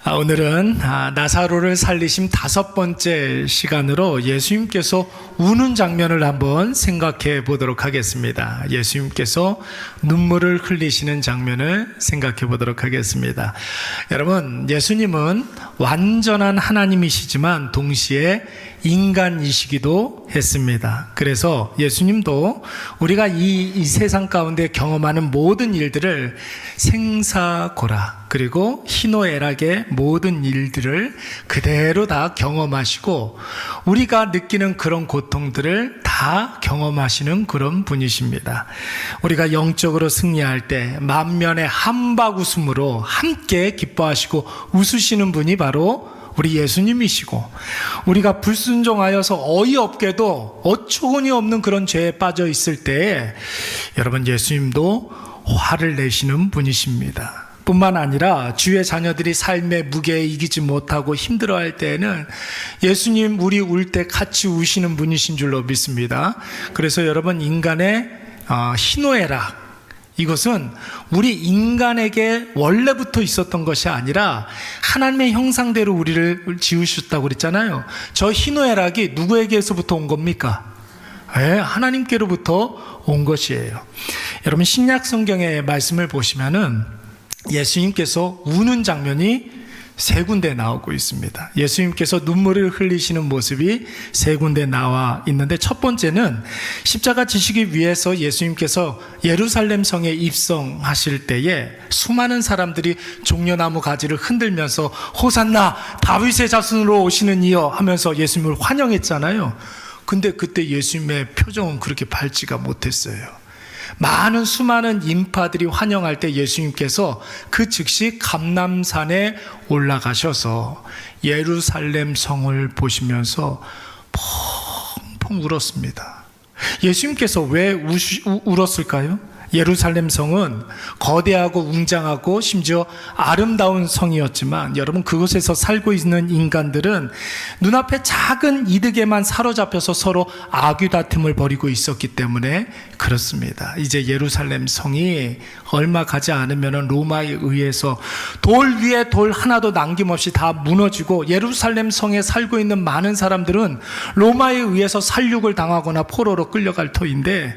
오늘은 나사로를 살리신 5번째 시간으로 예수님께서 우는 장면을 한번 생각해 보도록 하겠습니다. 예수님께서 눈물을 흘리시는 장면을 생각해 보도록 하겠습니다. 여러분, 예수님은 완전한 하나님이시지만 동시에 인간이시기도 했습니다. 그래서 예수님도 우리가 이 세상 가운데 경험하는 모든 일들을 생사고라, 그리고 희노애락의 모든 일들을 그대로 다 경험하시고 우리가 느끼는 그런 고통들을 다 경험하시는 그런 분이십니다. 우리가 영적으로 승리할 때 만면의 한박 웃음으로 함께 기뻐하시고 웃으시는 분이 바로 우리 예수님이시고, 우리가 불순종하여서 어이없게도 어처구니 없는 그런 죄에 빠져 있을 때에 여러분, 예수님도 화를 내시는 분이십니다. 뿐만 아니라 주의 자녀들이 삶의 무게에 이기지 못하고 힘들어할 때에는 예수님, 우리 울 때 같이 우시는 분이신 줄로 믿습니다. 그래서 여러분, 인간의 희노애락, 이것은 우리 인간에게 원래부터 있었던 것이 아니라 하나님의 형상대로 우리를 지으셨다고 그랬잖아요. 저 희노애락이 누구에게서부터 온 겁니까? 하나님께로부터 온 것이에요. 여러분, 신약 성경의 말씀을 보시면은 예수님께서 우는 장면이 3군데 나오고 있습니다. 예수님께서 눈물을 흘리시는 모습이 3군데 나와 있는데, 첫 번째는 십자가 지시기 위해서 예수님께서 예루살렘 성에 입성하실 때에 수많은 사람들이 종려나무 가지를 흔들면서 호산나 다윗의 자손으로 오시는 이여 하면서 예수님을 환영했잖아요. 근데 그때 예수님의 표정은 그렇게 밝지가 못했어요. 많은 수많은 인파들이 환영할 때 예수님께서 그 즉시 감람산에 올라가셔서 예루살렘 성을 보시면서 펑펑 울었습니다. 예수님께서 왜 울었을까요? 예루살렘 성은 거대하고 웅장하고 심지어 아름다운 성이었지만, 여러분, 그곳에서 살고 있는 인간들은 눈앞에 작은 이득에만 사로잡혀서 서로 아귀다툼을 벌이고 있었기 때문에 그렇습니다. 이제 예루살렘 성이 얼마 가지 않으면 로마에 의해서 돌 위에 돌 하나도 남김없이 다 무너지고, 예루살렘 성에 살고 있는 많은 사람들은 로마에 의해서 살육을 당하거나 포로로 끌려갈 터인데,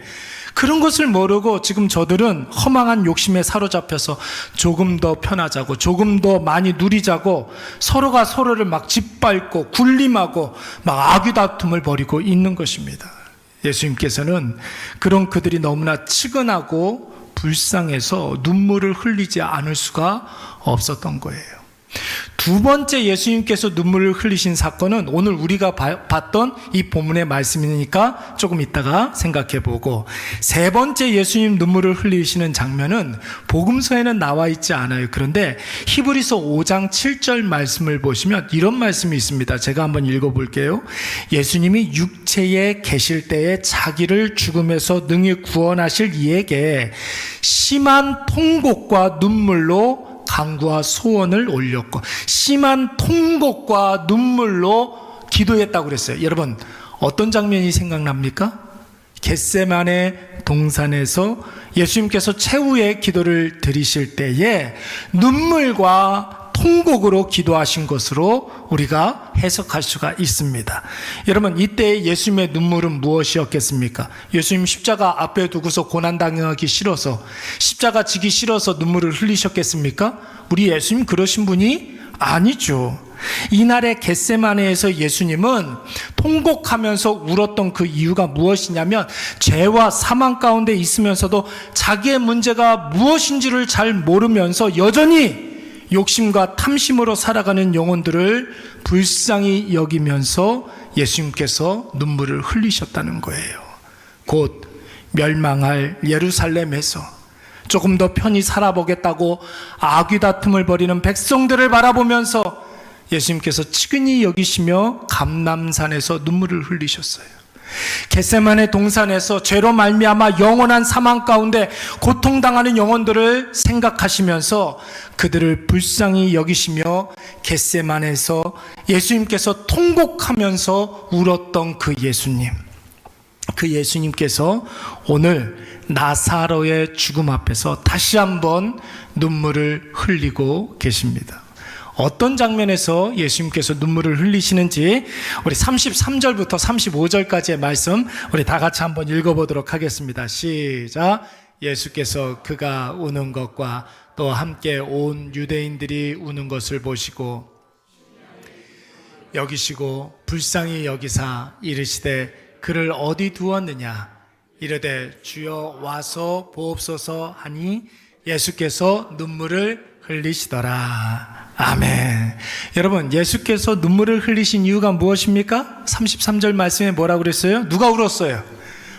그런 것을 모르고 지금 저들은 허망한 욕심에 사로잡혀서 조금 더 편하자고, 조금 더 많이 누리자고 서로가 서로를 막 짓밟고 굴림하고 막 아귀다툼을 벌이고 있는 것입니다. 예수님께서는 그런 그들이 너무나 측은하고 불쌍해서 눈물을 흘리지 않을 수가 없었던 거예요. 두 번째 예수님께서 눈물을 흘리신 사건은 오늘 우리가 봤던 이 본문의 말씀이니까 조금 이따가 생각해 보고, 세 번째 예수님 눈물을 흘리시는 장면은 복음서에는 나와 있지 않아요. 그런데 히브리서 5장 7절 말씀을 보시면 이런 말씀이 있습니다. 제가 한번 읽어볼게요. 예수님이 육체에 계실 때에 자기를 죽음에서 능히 구원하실 이에게 심한 통곡과 눈물로 간구와 소원을 올렸고, 심한 통곡과 눈물로 기도했다고 그랬어요. 여러분, 어떤 장면이 생각납니까? 겟세마네 동산에서 예수님께서 최후의 기도를 드리실 때에 눈물과 통곡으로 기도하신 것으로 우리가 해석할 수가 있습니다. 여러분, 이때 예수님의 눈물은 무엇이었겠습니까? 예수님 십자가 앞에 두고서 고난당하기 싫어서, 십자가 지기 싫어서 눈물을 흘리셨겠습니까? 우리 예수님 그러신 분이 아니죠. 이날의 겟세마네에서 예수님은 통곡하면서 울었던 그 이유가 무엇이냐면, 죄와 사망 가운데 있으면서도 자기의 문제가 무엇인지를 잘 모르면서 여전히 욕심과 탐심으로 살아가는 영혼들을 불쌍히 여기면서 예수님께서 눈물을 흘리셨다는 거예요. 곧 멸망할 예루살렘에서 조금 더 편히 살아보겠다고 아귀다툼을 벌이는 백성들을 바라보면서 예수님께서 측은히 여기시며 감람산에서 눈물을 흘리셨어요. 겟세마네 동산에서 죄로 말미암아 영원한 사망 가운데 고통당하는 영혼들을 생각하시면서 그들을 불쌍히 여기시며 겟세마네에서 예수님께서 통곡하면서 울었던 그 예수님, 그 예수님께서 오늘 나사로의 죽음 앞에서 다시 한번 눈물을 흘리고 계십니다. 어떤 장면에서 예수님께서 눈물을 흘리시는지 우리 33절부터 35절까지의 말씀 우리 다 같이 한번 읽어보도록 하겠습니다. 시작. 예수께서 그가 우는 것과 또 함께 온 유대인들이 우는 것을 보시고 여기시고 불쌍히 여기사 이르시되 그를 어디 두었느냐 이르되 주여 와서 보옵소서 하니 예수께서 눈물을 흘리시더라. 아멘. 여러분, 예수께서 눈물을 흘리신 이유가 무엇입니까? 33절 말씀에 뭐라고 그랬어요? 누가 울었어요?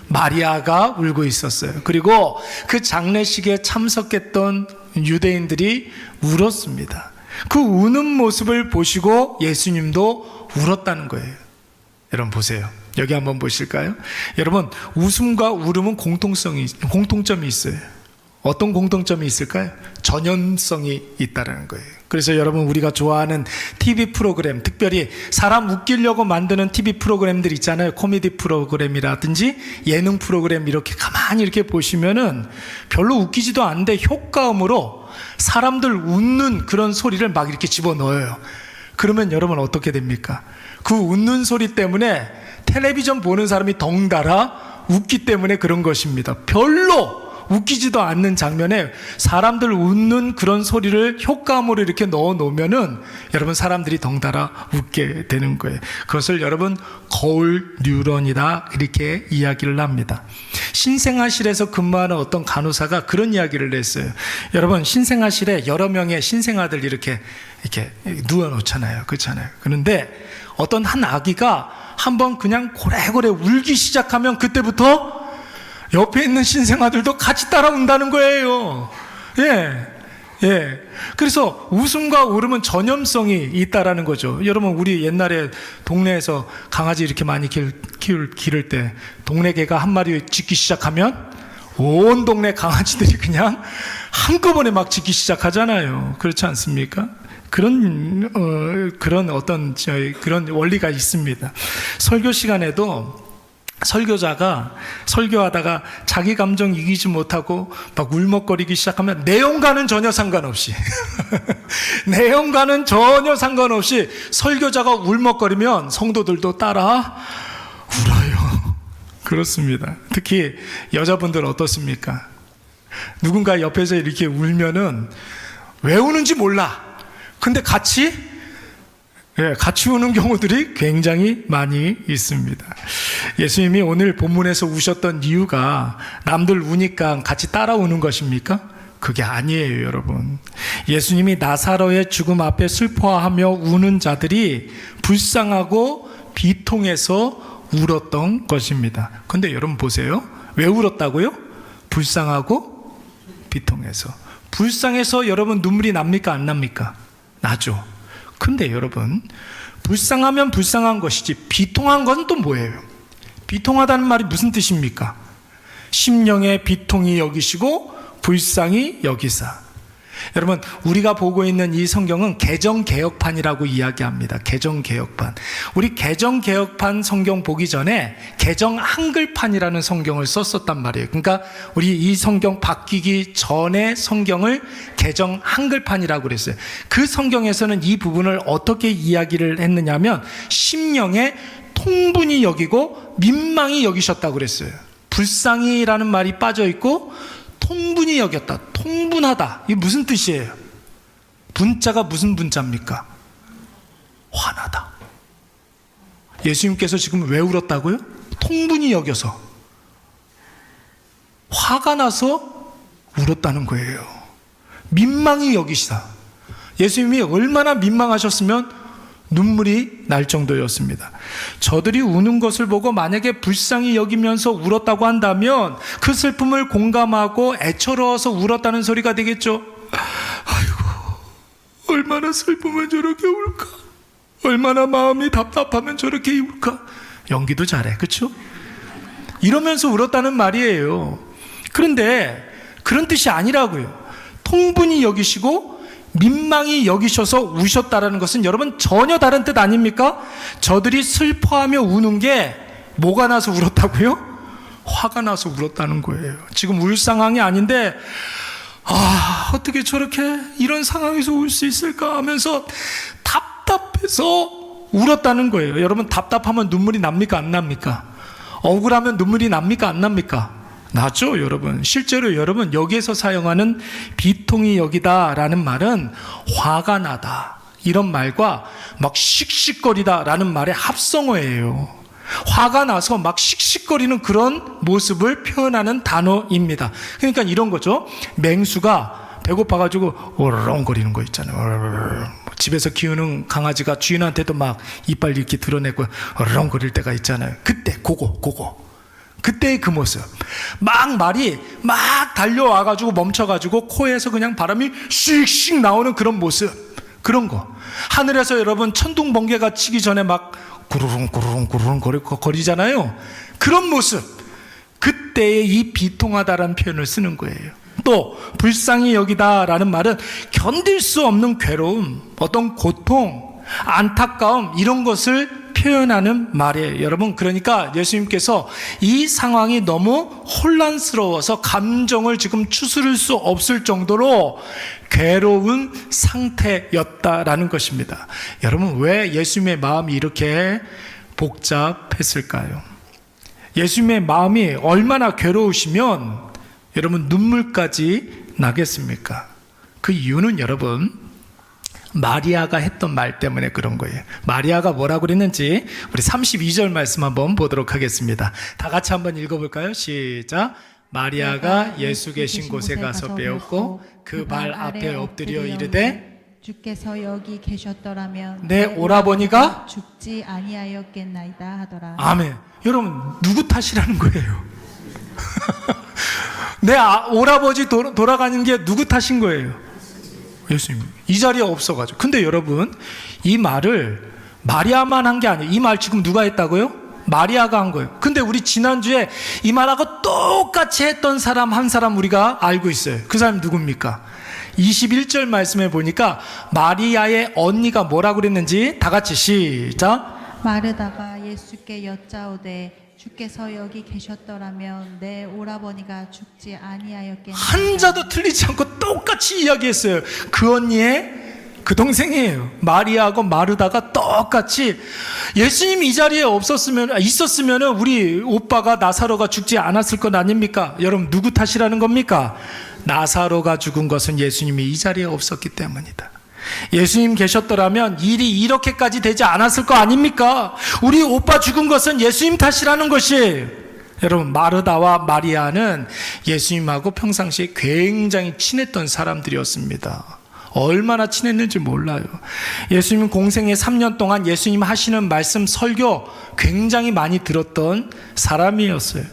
마리아가 울고 있었어요. 그리고 그 장례식에 참석했던 유대인들이 울었습니다. 그 우는 모습을 보시고 예수님도 울었다는 거예요. 여러분 보세요. 여기 한번 보실까요? 여러분, 웃음과 울음은 공통점이 있어요. 어떤 공통점이 있을까요? 전염성이 있다는 거예요. 그래서 여러분, 우리가 좋아하는 TV 프로그램, 특별히 사람 웃기려고 만드는 TV 프로그램들 있잖아요. 코미디 프로그램이라든지 예능 프로그램 이렇게 가만히 이렇게 보시면은 별로 웃기지도 않은데 효과음으로 사람들 웃는 그런 소리를 막 이렇게 집어넣어요. 그러면 여러분 어떻게 됩니까? 그 웃는 소리 때문에 텔레비전 보는 사람이 덩달아 웃기 때문에 그런 것입니다. 별로 웃기지도 않는 장면에 사람들 웃는 그런 소리를 효과음으로 이렇게 넣어 놓으면은 여러분 사람들이 덩달아 웃게 되는 거예요. 그것을 여러분 거울 뉴런이다 이렇게 이야기를 합니다. 신생아실에서 근무하는 어떤 간호사가 그런 이야기를 했어요. 여러분, 신생아실에 여러 명의 신생아들 이렇게 누워 놓잖아요. 그렇잖아요. 그런데 어떤 한 아기가 한번 그냥 고래고래 울기 시작하면 그때부터 옆에 있는 신생아들도 같이 따라 운다는 거예요. 그래서 웃음과 울음은 전염성이 있다라는 거죠. 여러분, 우리 옛날에 동네에서 강아지 이렇게 많이 기를 때 동네 개가 한 마리 짖기 시작하면 온 동네 강아지들이 그냥 한꺼번에 막 짖기 시작하잖아요. 그렇지 않습니까? 그런 원리가 있습니다. 설교 시간에도 설교자가 설교하다가 자기 감정 이기지 못하고 막 울먹거리기 시작하면 내용과는 전혀 상관없이 설교자가 울먹거리면 성도들도 따라 울어요. 그렇습니다. 특히 여자분들 어떻습니까? 누군가 옆에서 이렇게 울면은 왜 우는지 몰라. 근데 같이 우는 경우들이 굉장히 많이 있습니다. 예수님이 오늘 본문에서 우셨던 이유가 남들 우니까 같이 따라 우는 것입니까? 그게 아니에요, 여러분. 예수님이 나사로의 죽음 앞에 슬퍼하며 우는 자들이 불쌍하고 비통해서 울었던 것입니다. 근데 여러분 보세요. 왜 울었다고요? 불쌍하고 비통해서. 불쌍해서 여러분 눈물이 납니까? 안 납니까? 나죠. 근데 여러분, 불쌍하면 불쌍한 것이지 비통한 건 또 뭐예요? 비통하다는 말이 무슨 뜻입니까? 심령의 비통이 여기시고 불쌍히 여기사. 여러분, 우리가 보고 있는 이 성경은 개정개혁판이라고 이야기합니다. 개정개혁판. 우리 개정개혁판 성경 보기 전에 개정한글판이라는 성경을 썼었단 말이에요. 그러니까 우리 이 성경 바뀌기 전에 성경을 개정한글판이라고 그랬어요. 그 성경에서는 이 부분을 어떻게 이야기를 했느냐면 심령에 통분히 여기고 민망히 여기셨다고 그랬어요. 불쌍히라는 말이 빠져 있고 통분히 여겼다. 통분하다. 이게 무슨 뜻이에요? 분자가 무슨 분자입니까? 화나다. 예수님께서 지금 왜 울었다고요? 통분히 여겨서. 화가 나서 울었다는 거예요. 민망히 여기시다. 예수님이 얼마나 민망하셨으면 눈물이 날 정도였습니다. 저들이 우는 것을 보고 만약에 불쌍히 여기면서 울었다고 한다면 그 슬픔을 공감하고 애처로워서 울었다는 소리가 되겠죠. 아이고, 얼마나 슬프면 저렇게 울까? 얼마나 마음이 답답하면 저렇게 울까? 연기도 잘해, 그렇죠? 이러면서 울었다는 말이에요. 그런데 그런 뜻이 아니라고요. 통분히 여기시고 민망히 여기셔서 우셨다라는 것은 여러분 전혀 다른 뜻 아닙니까? 저들이 슬퍼하며 우는 게 뭐가 나서 울었다고요? 화가 나서 울었다는 거예요. 지금 울 상황이 아닌데 어떻게 저렇게 이런 상황에서 울 수 있을까 하면서 답답해서 울었다는 거예요. 여러분, 답답하면 눈물이 납니까? 안 납니까? 억울하면 눈물이 납니까? 안 납니까? 나죠, 여러분. 실제로 여러분, 여기에서 사용하는 비통이 여기다 라는 말은 화가 나다, 이런 말과 막 씩씩거리다 라는 말의 합성어예요. 화가 나서 막 씩씩거리는 그런 모습을 표현하는 단어입니다. 그러니까 이런 거죠. 맹수가 배고파가지고 오르렁거리는 거 있잖아요. 집에서 키우는 강아지가 주인한테도 막 이빨 이렇게 드러내고 어렁거릴 때가 있잖아요. 그때 그때의 그 모습, 막 말이 막 달려와가지고 멈춰가지고 코에서 그냥 바람이 씩씩 나오는 그런 모습, 그런 거. 하늘에서 여러분 천둥 번개가 치기 전에 막 구르릉 거리잖아요. 그런 모습, 그때의 이 비통하다라는 표현을 쓰는 거예요. 또 불쌍히 여기다라는 말은 견딜 수 없는 괴로움, 어떤 고통, 안타까움, 이런 것을 표현하는 말이에요. 여러분, 그러니까 예수님께서 이 상황이 너무 혼란스러워서 감정을 지금 추스릴 수 없을 정도로 괴로운 상태였다라는 것입니다. 여러분, 왜 예수님의 마음이 이렇게 복잡했을까요? 예수님의 마음이 얼마나 괴로우시면 여러분 눈물까지 나겠습니까? 그 이유는 여러분, 마리아가 했던 말 때문에 그런 거예요. 마리아가 뭐라고 그랬는지 우리 32절 말씀 한번 보도록 하겠습니다. 다 같이 한번 읽어볼까요? 시작. 마리아가 예수 계신 곳에 가서 배웠고 그 발 앞에 엎드려 이르되 주께서 여기 계셨더라면 내 오라버니가 죽지 아니하였겠나이다 하더라. 아멘. 여러분, 누구 탓이라는 거예요? 내 오라버지 돌아가는 게 누구 탓인 거예요? 예수님. 이 자리에 없어가지고. 근데 여러분, 이 말을 마리아만 한 게 아니에요. 이 말 지금 누가 했다고요? 마리아가 한 거예요. 근데 우리 지난주에 이 말하고 똑같이 했던 사람 한 사람 우리가 알고 있어요. 그 사람이 누굽니까? 21절 말씀에 보니까 마리아의 언니가 뭐라고 그랬는지 다 같이 시작. 마르다가 예수께 여짜오되 주께서 여기 계셨더라면 내 오라버니가 죽지 아니하였겠나이다. 한자도 틀리지 않고 똑같이 이야기했어요. 그 언니의 그 동생이에요. 마리아하고 마르다가 똑같이 예수님이 이 자리에 있었으면 우리 오빠가 나사로가 죽지 않았을 것 아닙니까? 여러분, 누구 탓이라는 겁니까? 나사로가 죽은 것은 예수님이 이 자리에 없었기 때문이다. 예수님 계셨더라면 일이 이렇게까지 되지 않았을 거 아닙니까? 우리 오빠 죽은 것은 예수님 탓이라는 것이. 여러분, 마르다와 마리아는 예수님하고 평상시에 굉장히 친했던 사람들이었습니다. 얼마나 친했는지 몰라요. 예수님 공생애 3년 동안 예수님 하시는 말씀, 설교 굉장히 많이 들었던 사람이었어요.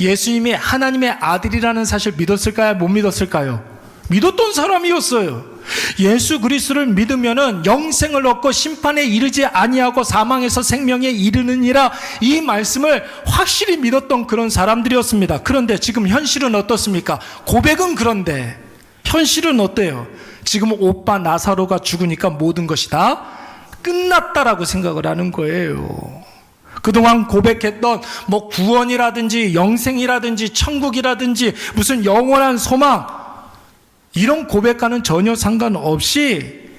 예수님이 하나님의 아들이라는 사실 믿었을까요? 못 믿었을까요? 믿었던 사람이었어요. 예수 그리스도를 믿으면은 영생을 얻고 심판에 이르지 아니하고 사망에서 생명에 이르느니라, 이 말씀을 확실히 믿었던 그런 사람들이었습니다. 그런데 지금 현실은 어떻습니까? 고백은 그런데 현실은 어때요? 지금 오빠 나사로가 죽으니까 모든 것이 다 끝났다라고 생각을 하는 거예요. 그동안 고백했던 뭐 구원이라든지 영생이라든지 천국이라든지 무슨 영원한 소망, 이런 고백과는 전혀 상관없이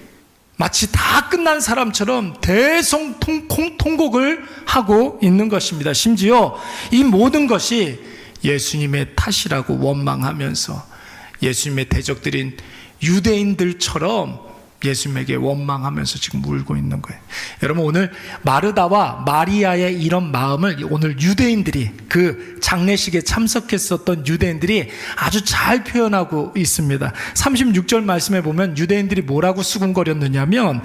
마치 다 끝난 사람처럼 대성통곡을 하고 있는 것입니다. 심지어 이 모든 것이 예수님의 탓이라고 원망하면서 예수님의 대적들인 유대인들처럼 예수님에게 원망하면서 지금 울고 있는 거예요. 여러분, 오늘 마르다와 마리아의 이런 마음을 오늘 유대인들이, 그 장례식에 참석했었던 유대인들이 아주 잘 표현하고 있습니다. 36절 말씀에 보면 유대인들이 뭐라고 수군거렸느냐면,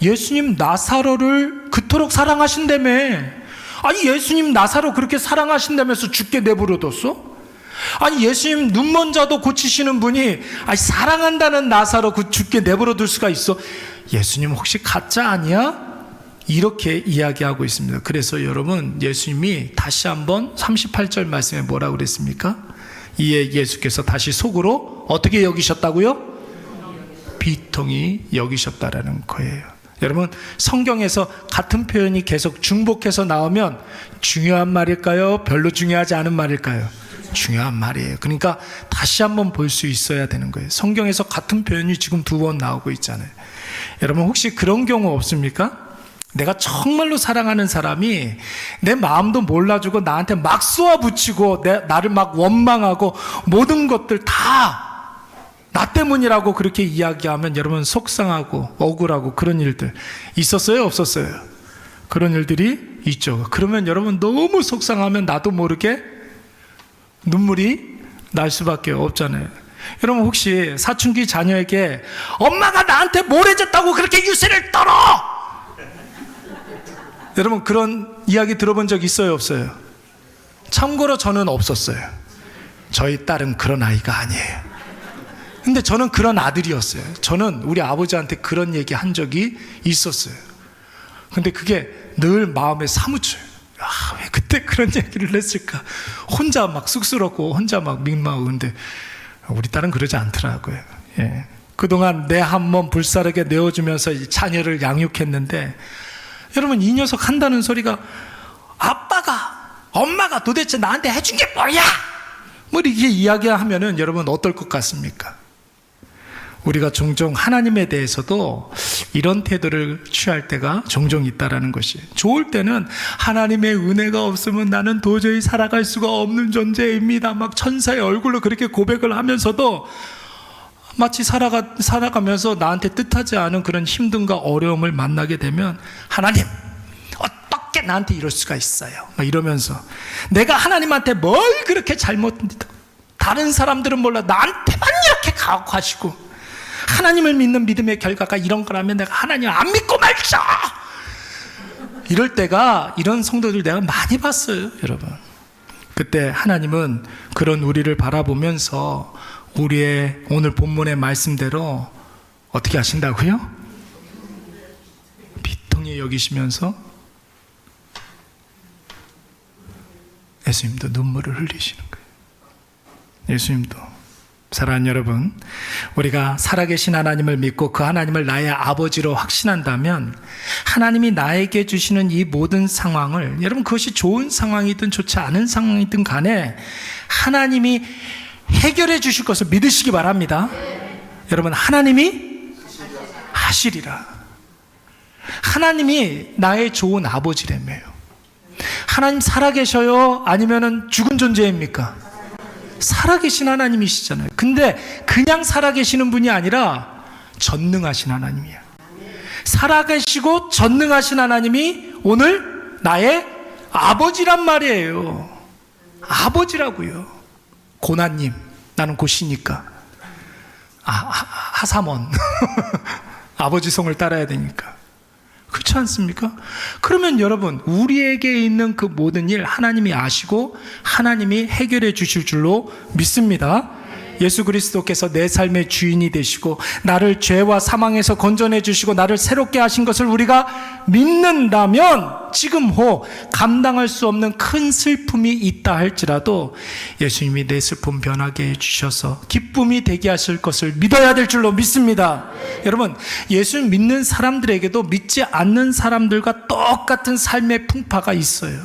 예수님 나사로를 그토록 사랑하신다며, 아니 예수님 나사로 그렇게 사랑하신다면서 죽게 내버려뒀어? 아니 예수님 눈먼 자도 고치시는 분이 아니 사랑한다는 나사로 그 죽게 내버려둘 수가 있어? 예수님 혹시 가짜 아니야? 이렇게 이야기하고 있습니다. 그래서 여러분, 예수님이 다시 한번 38절 말씀에 뭐라고 그랬습니까? 이에 예수께서 다시 속으로 어떻게 여기셨다고요? 비통히 여기셨다라는 거예요. 여러분, 성경에서 같은 표현이 계속 중복해서 나오면 중요한 말일까요? 별로 중요하지 않은 말일까요? 중요한 말이에요. 그러니까 다시 한번 볼 수 있어야 되는 거예요. 성경에서 같은 표현이 지금 2번 나오고 있잖아요. 여러분 혹시 그런 경우 없습니까? 내가 정말로 사랑하는 사람이 내 마음도 몰라주고 나한테 막 쏘아붙이고 나를 막 원망하고 모든 것들 다 나 때문이라고 그렇게 이야기하면 여러분 속상하고 억울하고 그런 일들 있었어요? 없었어요? 그런 일들이 있죠. 그러면 여러분 너무 속상하면 나도 모르게 눈물이 날 수밖에 없잖아요. 여러분 혹시 사춘기 자녀에게 엄마가 나한테 뭘 해줬다고 그렇게 유세를 떨어? 여러분 그런 이야기 들어본 적 있어요? 없어요? 참고로 저는 없었어요. 저희 딸은 그런 아이가 아니에요. 근데 저는 그런 아들이었어요. 저는 우리 아버지한테 그런 얘기 한 적이 있었어요. 근데 그게 늘 마음에 사무쳐요. 왜 그때 그런 얘기를 했을까? 혼자 막 쑥스럽고 혼자 막 민망하고. 근데 우리 딸은 그러지 않더라고요. 예. 그동안 내 한 몸 불사르게 내어주면서 이 자녀를 양육했는데 여러분 이 녀석 한다는 소리가 엄마가 도대체 나한테 해준 게 뭐야? 뭐 이렇게 이야기하면은 여러분 어떨 것 같습니까? 우리가 종종 하나님에 대해서도 이런 태도를 취할 때가 종종 있다라는 것이, 좋을 때는 하나님의 은혜가 없으면 나는 도저히 살아갈 수가 없는 존재입니다 막 천사의 얼굴로 그렇게 고백을 하면서도 마치 살아가면서 나한테 뜻하지 않은 그런 힘듦과 어려움을 만나게 되면 하나님 어떻게 나한테 이럴 수가 있어요 막 이러면서 내가 하나님한테 뭘 그렇게 다른 사람들은 몰라 나한테만 이렇게 가혹하시고 하나님을 믿는 믿음의 결과가 이런 거라면 내가 하나님 안 믿고 말자 이럴 때가, 이런 성도들 내가 많이 봤어요 여러분. 그때 하나님은 그런 우리를 바라보면서 우리의 오늘 본문의 말씀대로 어떻게 하신다고요? 비통히 여기시면서 예수님도 눈물을 흘리시는 거예요. 예수님도. 사랑하는 여러분, 우리가 살아계신 하나님을 믿고 그 하나님을 나의 아버지로 확신한다면 하나님이 나에게 주시는 이 모든 상황을, 여러분 그것이 좋은 상황이든 좋지 않은 상황이든 간에 하나님이 해결해 주실 것을 믿으시기 바랍니다. 여러분 하나님이 하시리라. 하나님이 나의 좋은 아버지라며요. 하나님 살아계셔요? 아니면은 죽은 존재입니까? 살아계신 하나님이시잖아요. 근데 그냥 살아계시는 분이 아니라 전능하신 하나님이에요. 살아계시고 전능하신 하나님이 오늘 나의 아버지란 말이에요. 아버지라고요. 고난님, 나는 고시니까 하사몬 아버지 성을 따라야 되니까. 그렇지 않습니까? 그러면 여러분 우리에게 있는 그 모든 일 하나님이 아시고 하나님이 해결해 주실 줄로 믿습니다. 예수 그리스도께서 내 삶의 주인이 되시고 나를 죄와 사망에서 건져내 주시고 나를 새롭게 하신 것을 우리가 믿는다면 지금호 감당할 수 없는 큰 슬픔이 있다 할지라도 예수님이 내 슬픔 변하게 해주셔서 기쁨이 되게 하실 것을 믿어야 될 줄로 믿습니다. 여러분 예수 믿는 사람들에게도 믿지 않는 사람들과 똑같은 삶의 풍파가 있어요.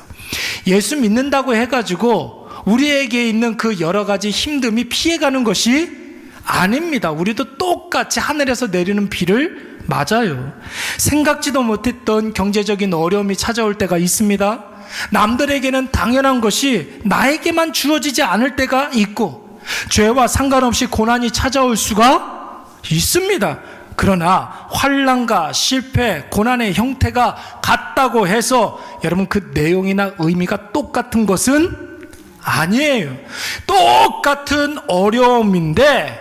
예수 믿는다고 해가지고 우리에게 있는 그 여러 가지 힘듦이 피해가는 것이 아닙니다. 우리도 똑같이 하늘에서 내리는 비를 맞아요. 생각지도 못했던 경제적인 어려움이 찾아올 때가 있습니다. 남들에게는 당연한 것이 나에게만 주어지지 않을 때가 있고 죄와 상관없이 고난이 찾아올 수가 있습니다. 그러나 환난과 실패, 고난의 형태가 같다고 해서 여러분 그 내용이나 의미가 똑같은 것은 아니에요. 똑같은 어려움인데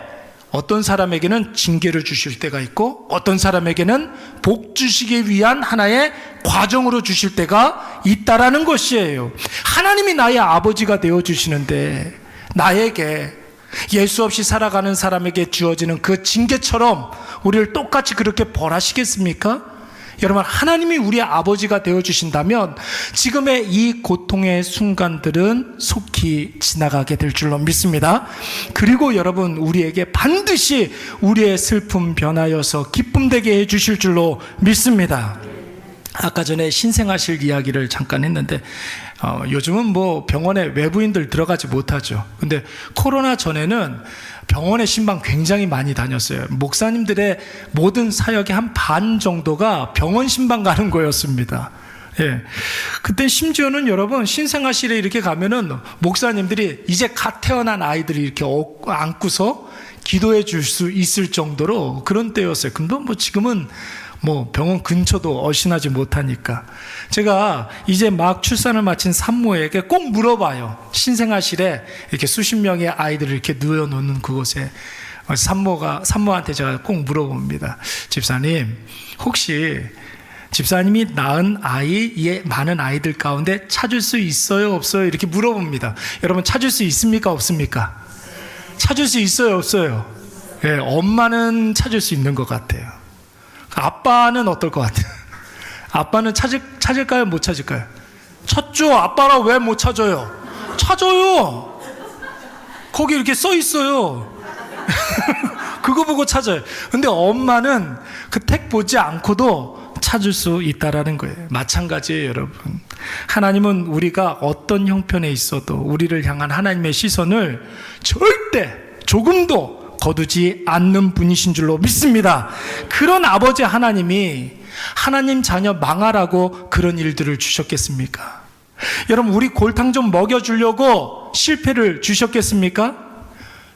어떤 사람에게는 징계를 주실 때가 있고 어떤 사람에게는 복 주시기 위한 하나의 과정으로 주실 때가 있다라는 것이에요. 하나님이 나의 아버지가 되어주시는데 나에게 예수 없이 살아가는 사람에게 주어지는 그 징계처럼 우리를 똑같이 그렇게 벌하시겠습니까? 여러분 하나님이 우리의 아버지가 되어주신다면 지금의 이 고통의 순간들은 속히 지나가게 될 줄로 믿습니다. 그리고 여러분 우리에게 반드시 우리의 슬픔 변하여서 기쁨 되게 해주실 줄로 믿습니다. 아까 전에 신생아실 이야기를 잠깐 했는데 요즘은 뭐 병원에 외부인들 들어가지 못하죠. 근데 코로나 전에는 병원에 신방 굉장히 많이 다녔어요. 목사님들의 모든 사역의 한 반 정도가 병원 신방 가는 거였습니다. 예. 그때 심지어는 여러분 신생아실에 이렇게 가면은 목사님들이 이제 갓 태어난 아이들이 이렇게 안고서 기도해 줄 수 있을 정도로 그런 때였어요. 근데 뭐 지금은 뭐 병원 근처도 어신하지 못하니까 제가 이제 막 출산을 마친 산모에게 꼭 물어봐요. 신생아실에 이렇게 수십 명의 아이들을 이렇게 누워놓는 그곳에 산모한테 제가 꼭 물어봅니다. 집사님, 혹시 집사님이 낳은 아이의 많은 아이들 가운데 찾을 수 있어요, 없어요? 이렇게 물어봅니다. 여러분 찾을 수 있습니까, 없습니까? 찾을 수 있어요, 없어요? 예, 엄마는 찾을 수 있는 것 같아요. 아빠는 어떨 것 같아요? 아빠는 찾을까요, 못 찾을까요? 찾죠. 아빠라 왜 못 찾아요? 찾아요. 거기 이렇게 써 있어요. 그거 보고 찾아요. 근데 엄마는 그 택 보지 않고도 찾을 수 있다라는 거예요. 마찬가지예요, 여러분. 하나님은 우리가 어떤 형편에 있어도 우리를 향한 하나님의 시선을 절대 조금도 거두지 않는 분이신 줄로 믿습니다. 그런 아버지 하나님이 하나님 자녀 망하라고 그런 일들을 주셨겠습니까? 여러분, 우리 골탕 좀 먹여주려고 실패를 주셨겠습니까?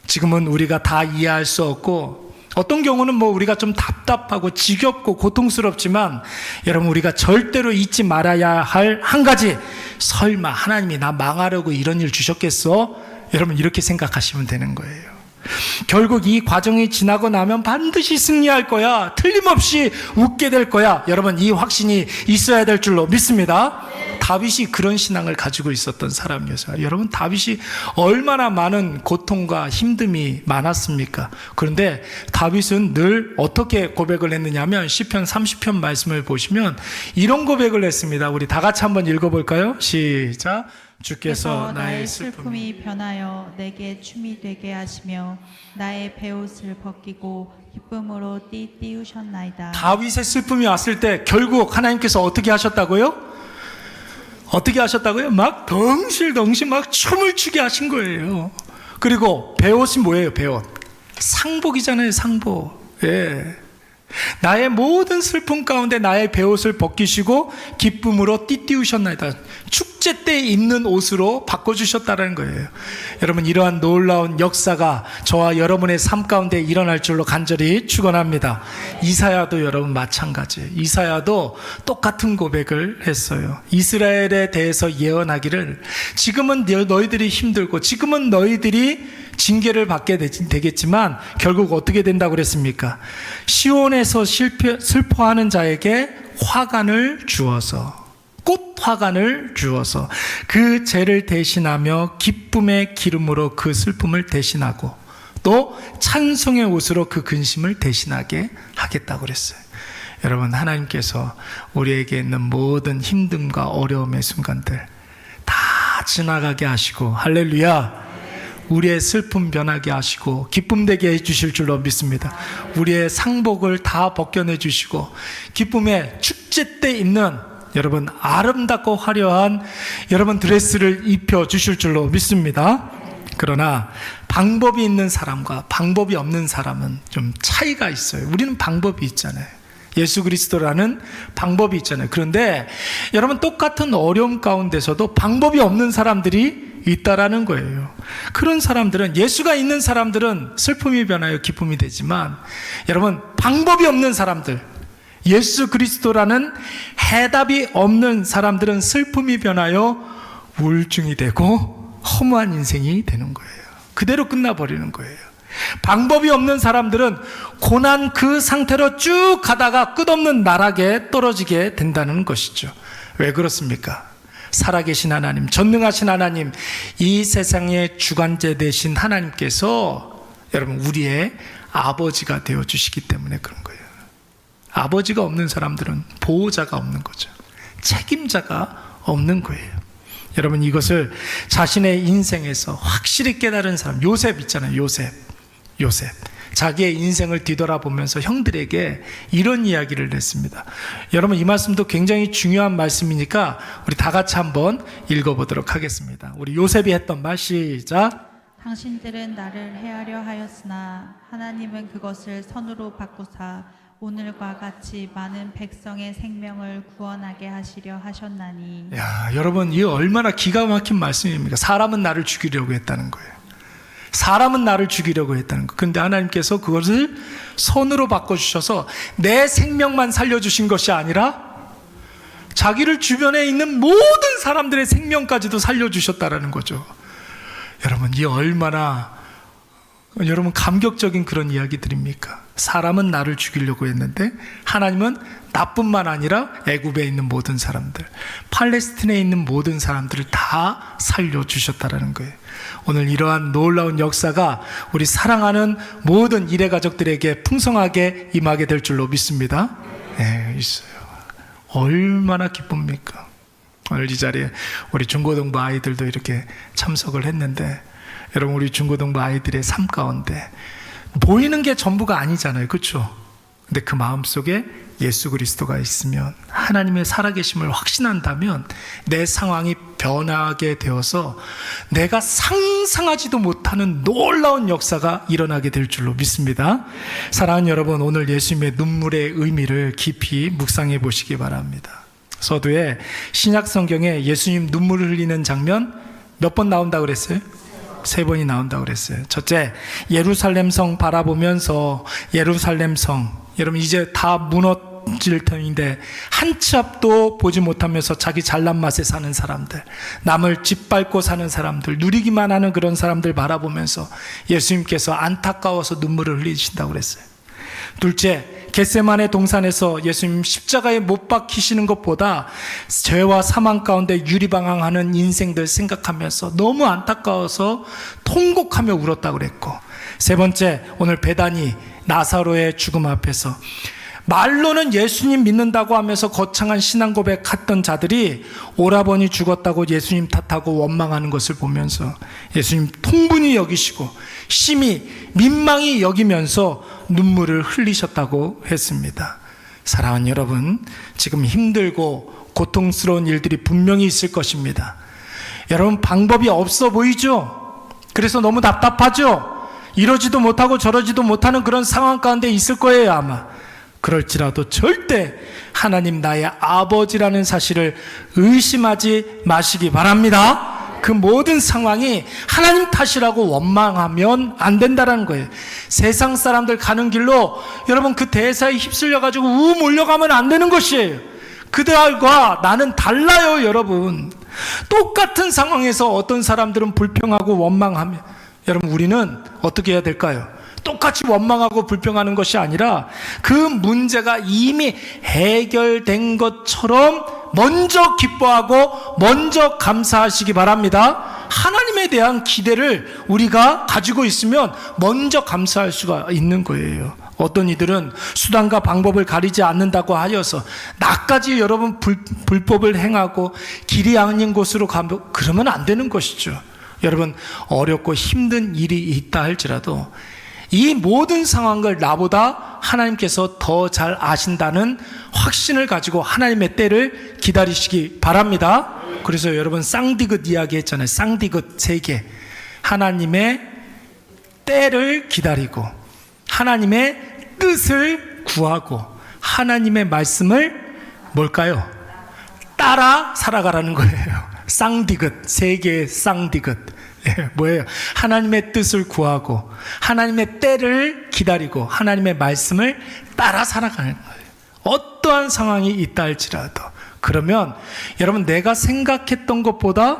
지금은 우리가 다 이해할 수 없고 어떤 경우는 뭐 우리가 좀 답답하고 지겹고 고통스럽지만 여러분, 우리가 절대로 잊지 말아야 할 한 가지, 설마 하나님이 나 망하려고 이런 일 주셨겠어? 여러분, 이렇게 생각하시면 되는 거예요. 결국 이 과정이 지나고 나면 반드시 승리할 거야, 틀림없이 웃게 될 거야, 여러분 이 확신이 있어야 될 줄로 믿습니다. 다윗이 그런 신앙을 가지고 있었던 사람이었어요. 여러분, 다윗이 얼마나 많은 고통과 힘듦이 많았습니까? 그런데 다윗은 늘 어떻게 고백을 했느냐면 시편 30편 말씀을 보시면 이런 고백을 했습니다. 우리 다 같이 한번 읽어볼까요? 시작. 주께서 나의 슬픔이 변하여 내게 춤이 되게 하시며 나의 베옷을 벗기고 기쁨으로 띠우셨나이다. 다윗의 슬픔이 왔을 때 결국 하나님께서 어떻게 하셨다고요? 어떻게 하셨다고요? 막 덩실덩실 막 춤을 추게 하신 거예요. 그리고 베옷이 뭐예요? 베옷, 상복이잖아요. 상복. 예. 나의 모든 슬픔 가운데 나의 베옷을 벗기시고 기쁨으로 띠우셨나이다. 축제 때 입는 옷으로 바꿔주셨다는 거예요. 여러분, 이러한 놀라운 역사가 저와 여러분의 삶 가운데 일어날 줄로 간절히 축원합니다. 이사야도 여러분 마찬가지. 이사야도 똑같은 고백을 했어요. 이스라엘에 대해서 예언하기를 지금은 너희들이 힘들고 지금은 너희들이 징계를 받게 되겠지만 결국 어떻게 된다고 그랬습니까? 시온에서 슬퍼하는 자에게 화관을 주어서, 꽃화관을 주어서 그 죄를 대신하며 기쁨의 기름으로 그 슬픔을 대신하고 또 찬송의 옷으로 그 근심을 대신하게 하겠다고 그랬어요. 여러분, 하나님께서 우리에게 있는 모든 힘듦과 어려움의 순간들 다 지나가게 하시고, 할렐루야, 우리의 슬픔 변하게 하시고 기쁨 되게 해주실 줄로 믿습니다. 우리의 상복을 다 벗겨내 주시고 기쁨의 축제 때 입는 여러분 아름답고 화려한 여러분 드레스를 입혀 주실 줄로 믿습니다. 그러나 방법이 있는 사람과 방법이 없는 사람은 좀 차이가 있어요. 우리는 방법이 있잖아요. 예수 그리스도라는 방법이 있잖아요. 그런데 여러분, 똑같은 어려움 가운데서도 방법이 없는 사람들이 있다라는 거예요. 그런 사람들은, 예수가 있는 사람들은 슬픔이 변하여 기쁨이 되지만 여러분, 방법이 없는 사람들, 예수 그리스도라는 해답이 없는 사람들은 슬픔이 변하여 우울증이 되고 허무한 인생이 되는 거예요. 그대로 끝나버리는 거예요. 방법이 없는 사람들은 고난 그 상태로 쭉 가다가 끝없는 나락에 떨어지게 된다는 것이죠. 왜 그렇습니까? 살아계신 하나님, 전능하신 하나님, 이 세상의 주관자 되신 하나님께서 여러분 우리의 아버지가 되어주시기 때문에 그런 거예요. 아버지가 없는 사람들은 보호자가 없는 거죠. 책임자가 없는 거예요. 여러분, 이것을 자신의 인생에서 확실히 깨달은 사람, 요셉 있잖아요. 요셉 자기의 인생을 뒤돌아보면서 형들에게 이런 이야기를 했습니다. 여러분, 이 말씀도 굉장히 중요한 말씀이니까 우리 다 같이 한번 읽어보도록 하겠습니다. 우리 요셉이 했던 말, 시작. 당신들은 나를 해하려 하였으나 하나님은 그것을 선으로 바꾸사 오늘과 같이 많은 백성의 생명을 구원하게 하시려 하셨나니. 야, 여러분, 이 얼마나 기가 막힌 말씀입니까? 사람은 나를 죽이려고 했다는 거예요. 사람은 나를 죽이려고 했다는 거. 그런데 하나님께서 그것을 선으로 바꿔주셔서 내 생명만 살려주신 것이 아니라 자기를 주변에 있는 모든 사람들의 생명까지도 살려주셨다라는 거죠. 여러분, 이 얼마나 여러분 감격적인 그런 이야기들입니까? 사람은 나를 죽이려고 했는데 하나님은 나뿐만 아니라 애굽에 있는 모든 사람들, 팔레스틴에 있는 모든 사람들을 다 살려주셨다라는 거예요. 오늘 이러한 놀라운 역사가 우리 사랑하는 모든 일해 가족들에게 풍성하게 임하게 될 줄로 믿습니다. 네, 있어요. 얼마나 기쁩니까? 오늘 이 자리에 우리 중고등부 아이들도 이렇게 참석을 했는데, 여러분, 우리 중고등부 아이들의 삶 가운데 보이는 게 전부가 아니잖아요, 그렇죠? 근데 그 마음속에 예수 그리스도가 있으면, 하나님의 살아계심을 확신한다면 내 상황이 변하게 되어서 내가 상상하지도 못하는 놀라운 역사가 일어나게 될 줄로 믿습니다. 사랑하는 여러분, 오늘 예수님의 눈물의 의미를 깊이 묵상해 보시기 바랍니다. 서두에 신약 성경에 예수님 눈물을 흘리는 장면 몇 번 나온다고 그랬어요? 3번이 나온다고 그랬어요. 첫째, 예루살렘 성 바라보면서, 예루살렘 성, 여러분 이제 다 무너질 터인데 한 치 앞도 보지 못하면서 자기 잘난 맛에 사는 사람들, 남을 짓밟고 사는 사람들, 누리기만 하는 그런 사람들 바라보면서 예수님께서 안타까워서 눈물을 흘리신다고 그랬어요. 둘째, 겟세마네 동산에서 예수님 십자가에 못 박히시는 것보다 죄와 사망 가운데 유리방황하는 인생들 생각하면서 너무 안타까워서 통곡하며 울었다고 그랬고, 세 번째, 오늘 베다니 나사로의 죽음 앞에서 말로는 예수님 믿는다고 하면서 거창한 신앙 고백했던 자들이 오라버니 죽었다고 예수님 탓하고 원망하는 것을 보면서 예수님 통분히 여기시고 심히 민망히 여기면서 눈물을 흘리셨다고 했습니다. 사랑하는 여러분, 지금 힘들고 고통스러운 일들이 분명히 있을 것입니다. 여러분, 방법이 없어 보이죠? 그래서 너무 답답하죠? 이러지도 못하고 저러지도 못하는 그런 상황 가운데 있을 거예요, 아마. 그럴지라도 절대 하나님 나의 아버지라는 사실을 의심하지 마시기 바랍니다. 그 모든 상황이 하나님 탓이라고 원망하면 안 된다는 거예요. 세상 사람들 가는 길로 여러분 그 대사에 휩쓸려 가지고 몰려가면 안 되는 것이에요. 그들과 나는 달라요, 여러분. 똑같은 상황에서 어떤 사람들은 불평하고 원망하며, 여러분 우리는 어떻게 해야 될까요? 똑같이 원망하고 불평하는 것이 아니라 그 문제가 이미 해결된 것처럼 먼저 기뻐하고 먼저 감사하시기 바랍니다. 하나님에 대한 기대를 우리가 가지고 있으면 먼저 감사할 수가 있는 거예요. 어떤 이들은 수단과 방법을 가리지 않는다고 하여서 나까지 여러분 불법을 행하고 길이 아닌 곳으로 가면, 그러면 안 되는 것이죠. 여러분, 어렵고 힘든 일이 있다 할지라도 이 모든 상황을 나보다 하나님께서 더 잘 아신다는 확신을 가지고 하나님의 때를 기다리시기 바랍니다. 그래서 여러분 쌍디귿 이야기 했잖아요. 쌍디귿 3개. 하나님의 때를 기다리고, 하나님의 뜻을 구하고, 하나님의 말씀을 뭘까요? 따라 살아가라는 거예요. 쌍디귿, 3개의 쌍디귿. 뭐예요? 하나님의 뜻을 구하고 하나님의 때를 기다리고 하나님의 말씀을 따라 살아가는 거예요. 어떠한 상황이 있다 할지라도. 그러면 여러분, 내가 생각했던 것보다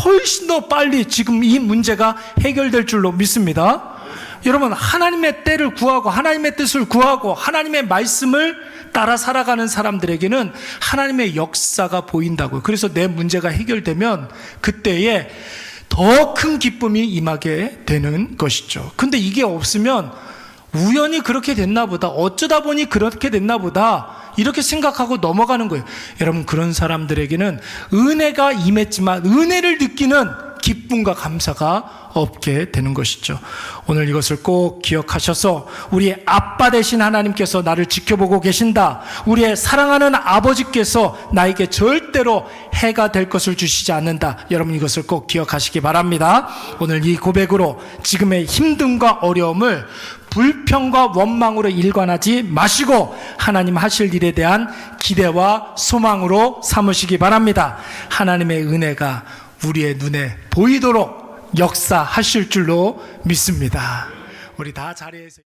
훨씬 더 빨리 지금 이 문제가 해결될 줄로 믿습니다. 여러분, 하나님의 때를 구하고 하나님의 뜻을 구하고 하나님의 말씀을 따라 살아가는 사람들에게는 하나님의 역사가 보인다고요. 그래서 내 문제가 해결되면 그때에 더 큰 기쁨이 임하게 되는 것이죠. 근데 이게 없으면 우연히 그렇게 됐나 보다, 어쩌다 보니 그렇게 됐나 보다, 이렇게 생각하고 넘어가는 거예요. 여러분, 그런 사람들에게는 은혜가 임했지만 은혜를 느끼는 기쁨과 감사가 없게 되는 것이죠. 오늘 이것을 꼭 기억하셔서 우리 아빠 되신 하나님께서 나를 지켜보고 계신다. 우리의 사랑하는 아버지께서 나에게 절대로 해가 될 것을 주시지 않는다. 여러분 이것을 꼭 기억하시기 바랍니다. 오늘 이 고백으로 지금의 힘듦과 어려움을 불평과 원망으로 일관하지 마시고 하나님 하실 일에 대한 기대와 소망으로 삼으시기 바랍니다. 하나님의 은혜가 우리의 눈에 보이도록 역사하실 줄로 믿습니다. 우리 다 자리에서